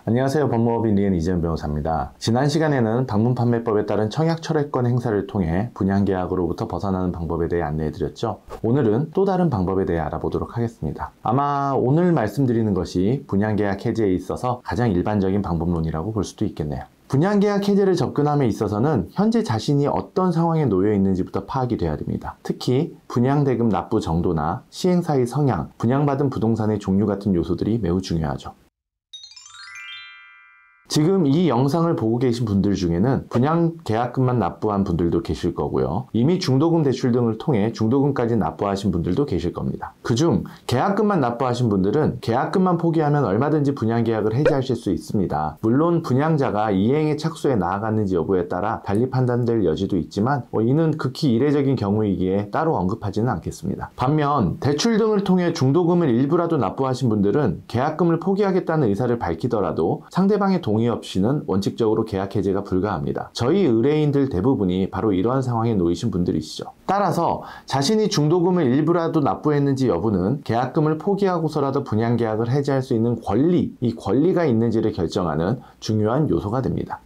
안녕하세요. 법무법인 리엔 이재현 변호사입니다. 지난 시간에는 방문판매법에 따른 청약철회권 행사를 통해 분양계약으로부터 벗어나는 방법에 대해 안내해드렸죠. 오늘은 또 다른 방법에 대해 알아보도록 하겠습니다. 아마 오늘 말씀드리는 것이 분양계약 해지에 있어서 가장 일반적인 방법론이라고 볼 수도 있겠네요. 분양계약 해지를 접근함에 있어서는 현재 자신이 어떤 상황에 놓여 있는지부터 파악이 돼야 됩니다. 특히 분양대금 납부 정도나 시행사의 성향, 분양받은 부동산의 종류 같은 요소들이 매우 중요하죠. 지금 이 영상을 보고 계신 분들 중에는 분양 계약금만 납부한 분들도 계실 거고요. 이미 중도금 대출 등을 통해 중도금까지 납부하신 분들도 계실 겁니다. 그중 계약금만 납부하신 분들은 계약금만 포기하면 얼마든지 분양 계약을 해지하실 수 있습니다. 물론 분양자가 이행의 착수에 나아갔는지 여부에 따라 달리 판단될 여지도 있지만 이는 극히 이례적인 경우이기에 따로 언급하지는 않겠습니다. 반면 대출 등을 통해 중도금을 일부라도 납부하신 분들은 계약금을 포기하겠다는 의사를 밝히더라도 상대방의 동의 없이는 원칙적으로 계약 해지가 불가합니다. 저희 의뢰인들 대부분이 바로 이러한 상황에 놓이신 분들이시죠. 따라서 자신이 중도금을 일부라도 납부했는지 여부는 계약금을 포기하고서라도 분양계약을 해지할 수 있는 권리, 이 권리가 있는지를 결정하는 중요한 요소가 됩니다.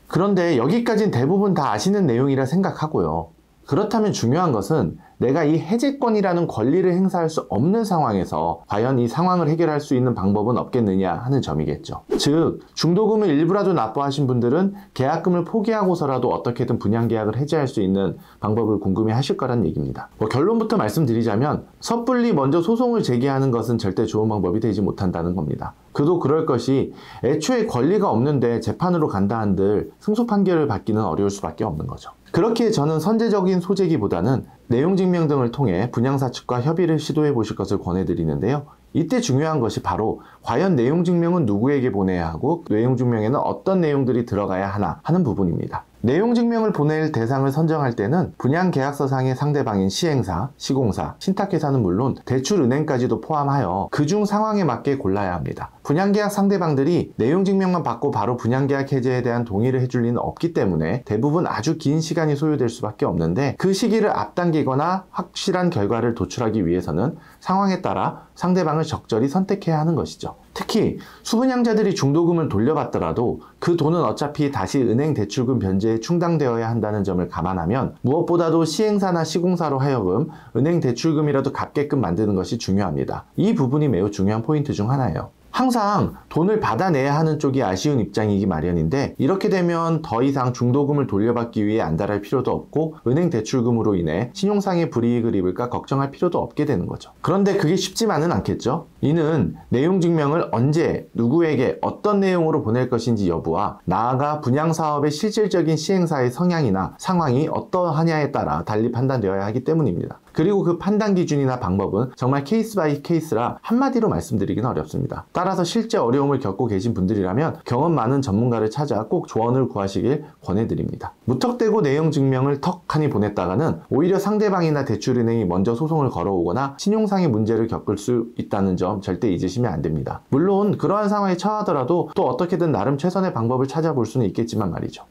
그런데 여기까지는 대부분 다 아시는 내용이라 생각하고요. 그렇다면 중요한 것은 내가 이 해지권이라는 권리를 행사할 수 없는 상황에서 과연 이 상황을 해결할 수 있는 방법은 없겠느냐 하는 점이겠죠. 즉, 중도금을 일부라도 납부하신 분들은 계약금을 포기하고서라도 어떻게든 분양계약을 해지할 수 있는 방법을 궁금해 하실 거란 얘기입니다. 결론부터 말씀드리자면 섣불리 먼저 소송을 제기하는 것은 절대 좋은 방법이 되지 못한다는 겁니다. 그도 그럴 것이 애초에 권리가 없는데 재판으로 간다 한들 승소 판결을 받기는 어려울 수밖에 없는 거죠. 그렇기에 저는 선제적인 소재기보다는 내용증명 등을 통해 분양사 측과 협의를 시도해 보실 것을 권해드리는데요. 이때 중요한 것이 바로 과연 내용증명은 누구에게 보내야 하고 내용증명에는 어떤 내용들이 들어가야 하나 하는 부분입니다. 내용증명을 보낼 대상을 선정할 때는 분양계약서상의 상대방인 시행사, 시공사, 신탁회사는 물론 대출은행까지도 포함하여 그중 상황에 맞게 골라야 합니다. 분양계약 상대방들이 내용증명만 받고 바로 분양계약 해지에 대한 동의를 해줄 리는 없기 때문에 대부분 아주 긴 시간이 소요될 수밖에 없는데 그 시기를 앞당기거나 확실한 결과를 도출하기 위해서는 상황에 따라 상대방을 적절히 선택해야 하는 것이죠. 특히 수분양자들이 중도금을 돌려받더라도 그 돈은 어차피 다시 은행 대출금 변제에 충당되어야 한다는 점을 감안하면 무엇보다도 시행사나 시공사로 하여금 은행 대출금이라도 갚게끔 만드는 것이 중요합니다. 이 부분이 매우 중요한 포인트 중 하나예요. 항상 돈을 받아내야 하는 쪽이 아쉬운 입장이기 마련인데 이렇게 되면 더 이상 중도금을 돌려받기 위해 안달할 필요도 없고 은행 대출금으로 인해 신용상의 불이익을 입을까 걱정할 필요도 없게 되는 거죠. 그런데 그게 쉽지만은 않겠죠. 이는 내용증명을 언제, 누구에게, 어떤 내용으로 보낼 것인지 여부와 나아가 분양사업의 실질적인 시행사의 성향이나 상황이 어떠하냐에 따라 달리 판단되어야 하기 때문입니다. 그리고 그 판단 기준이나 방법은 정말 케이스 바이 케이스라 한마디로 말씀드리기는 어렵습니다. 따라서 실제 어려움을 겪고 계신 분들이라면 경험 많은 전문가를 찾아 꼭 조언을 구하시길 권해드립니다. 무턱대고 내용 증명을 턱하니 보냈다가는 오히려 상대방이나 대출은행이 먼저 소송을 걸어오거나 신용상의 문제를 겪을 수 있다는 점 절대 잊으시면 안 됩니다. 물론 그러한 상황에 처하더라도 또 어떻게든 나름 최선의 방법을 찾아볼 수는 있겠지만 말이죠.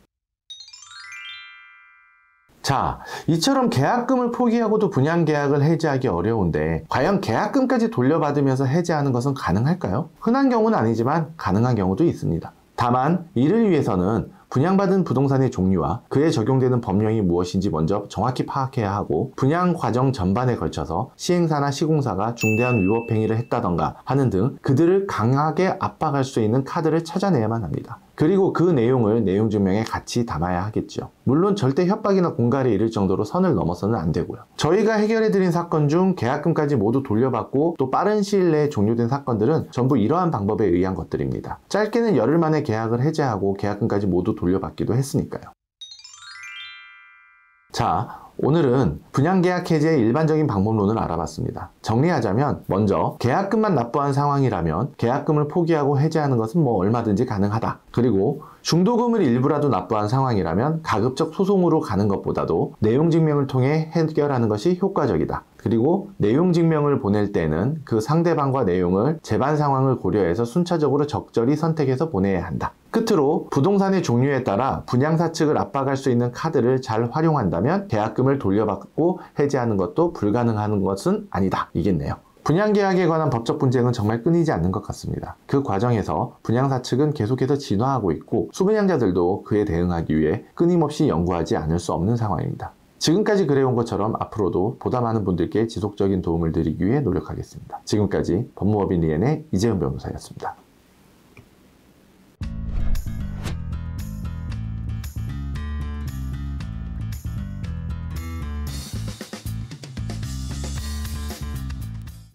자, 이처럼 계약금을 포기하고도 분양계약을 해지하기 어려운데 과연 계약금까지 돌려받으면서 해지하는 것은 가능할까요? 흔한 경우는 아니지만 가능한 경우도 있습니다. 다만 이를 위해서는 분양받은 부동산의 종류와 그에 적용되는 법령이 무엇인지 먼저 정확히 파악해야 하고 분양 과정 전반에 걸쳐서 시행사나 시공사가 중대한 위법 행위를 했다던가 하는 등 그들을 강하게 압박할 수 있는 카드를 찾아내야만 합니다. 그리고 그 내용을 내용증명에 같이 담아야 하겠죠. 물론 절대 협박이나 공갈에 이를 정도로 선을 넘어서는 안 되고요. 저희가 해결해드린 사건 중 계약금까지 모두 돌려받고 또 빠른 시일 내에 종료된 사건들은 전부 이러한 방법에 의한 것들입니다. 짧게는 열흘 만에 계약을 해지하고 계약금까지 모두 돌려받기도 했으니까요. 자, 오늘은 분양계약 해지의 일반적인 방법론을 알아봤습니다. 정리하자면 먼저 계약금만 납부한 상황이라면 계약금을 포기하고 해지하는 것은 얼마든지 가능하다. 그리고 중도금을 일부라도 납부한 상황이라면 가급적 소송으로 가는 것보다도 내용증명을 통해 해결하는 것이 효과적이다. 그리고 내용증명을 보낼 때는 그 상대방과 내용을 재반 상황을 고려해서 순차적으로 적절히 선택해서 보내야 한다. 끝으로 부동산의 종류에 따라 분양사 측을 압박할 수 있는 카드를 잘 활용한다면 계약금을 돌려받고 해지하는 것도 불가능한 것은 아니다. 이겠네요. 분양계약에 관한 법적 분쟁은 정말 끊이지 않는 것 같습니다. 그 과정에서 분양사 측은 계속해서 진화하고 있고 수분양자들도 그에 대응하기 위해 끊임없이 연구하지 않을 수 없는 상황입니다. 지금까지 그래온 것처럼 앞으로도 보다 많은 분들께 지속적인 도움을 드리기 위해 노력하겠습니다. 지금까지 법무법인 리엔의 이재훈 변호사였습니다.